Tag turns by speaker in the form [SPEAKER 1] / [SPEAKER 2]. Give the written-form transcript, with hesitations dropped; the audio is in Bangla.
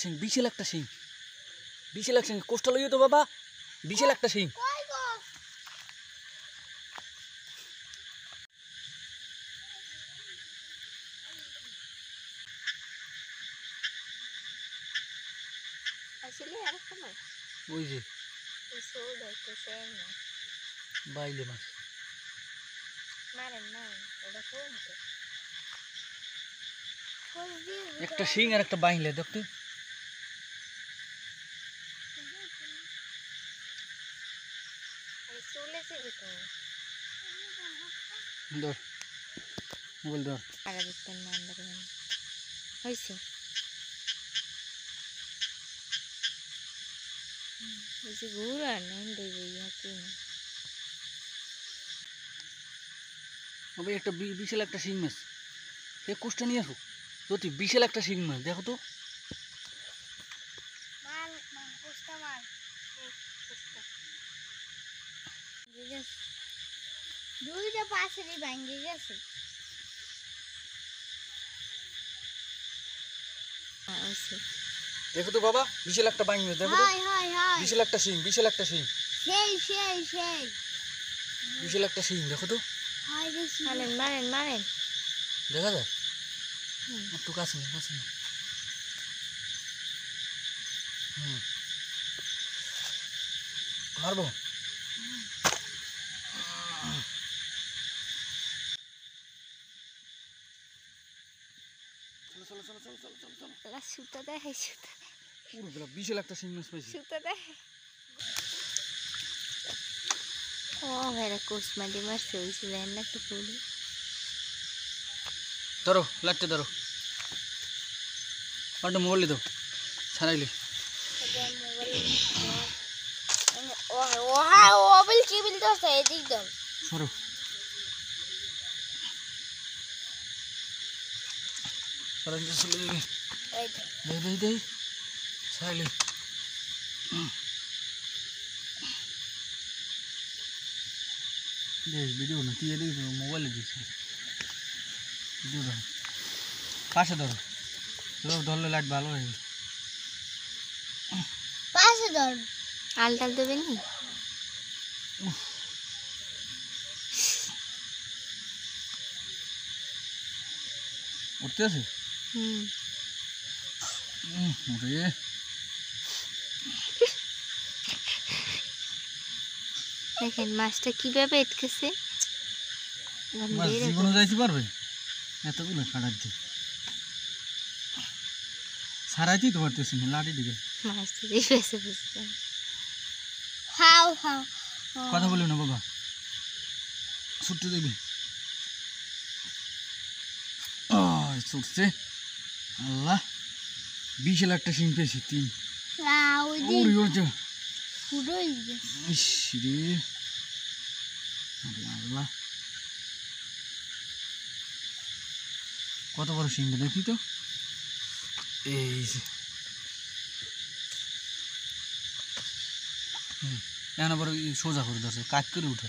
[SPEAKER 1] শিং, বিশাল একটা শিং, বিশাল একটা শিং। কোষ্টা লইও তো বাবা, বিশাল একটা শিং। ওই যে বাইলে মাছ। একটা শিং আর একটা বাইলে দেখতে। ধর মোবাইল ধর। একটা বিশাল একটা শিং মাছ, সে কোষ্টা নিয়ে আসো যদি। বিশাল একটা শিং মাছ দেখো তো।
[SPEAKER 2] দুইটা পাশেরই ভাঙ্গে গেছে।
[SPEAKER 1] দেখো তো বাবা, বিশাল একটা বাইং মাছ দেখো তো। বিশাল একটা শিং, বিশাল একটা শিং,
[SPEAKER 2] সেই সেই সেই
[SPEAKER 1] বিশাল একটা শিং দেখো তো।
[SPEAKER 2] মারেন মারেন মারেন।
[SPEAKER 1] দেখা যায় একটু কাছে না, কাছে না। মারবো। চলো চলো চলো চলো চলো চলো চলো।
[SPEAKER 2] সুতা দেয় সুতা,
[SPEAKER 1] পুরো বিশাল একটা শিং মাছ পাইছি।
[SPEAKER 2] সুতা দেয়। ও ভাইরা কোষ মাঝে মারছে, ওই ছিল একটা ফুল।
[SPEAKER 1] ধরো লাটতে ধরো, পাল্টা মোবাইল দাও ছাড়াইলে।
[SPEAKER 2] ওবিল কি বিল তো এদিক দাও।
[SPEAKER 1] সরো সরাই চলে যাবে। দেই দেই দেই ছাড়াইলে। দেখ ভিডিও না, তুই এদিকে মোবাইলে দিস ভিডিও ধরো, পাশে ধরো, ধরলে লাইট ভালো হয়ে যাবে।
[SPEAKER 2] পাশে ধর, আলটাল দেবে নি।
[SPEAKER 1] উঠতে আছে। রে
[SPEAKER 2] দেখেন মাছটা কিভাবে এটকেছে।
[SPEAKER 1] মাছ জীবনে যাইতে পারবে এতগুলো সারাইতে, সারাইতেই তো পারতেছি না লাঠি দিকে।
[SPEAKER 2] মাছ দিয়ে বেঁচে বুঝতে খাও খাও।
[SPEAKER 1] কথা বলিও না বাবা, ছুটতে দেবে। ছুটছে আল্লাহ, বিশাল একটা শিং পেয়েছি। তিন আল্লাহ, কত বড় শিংটা দেখি তো। এই যে এখন আবার সোজা করে ধরছে, কাজ করে উঠে।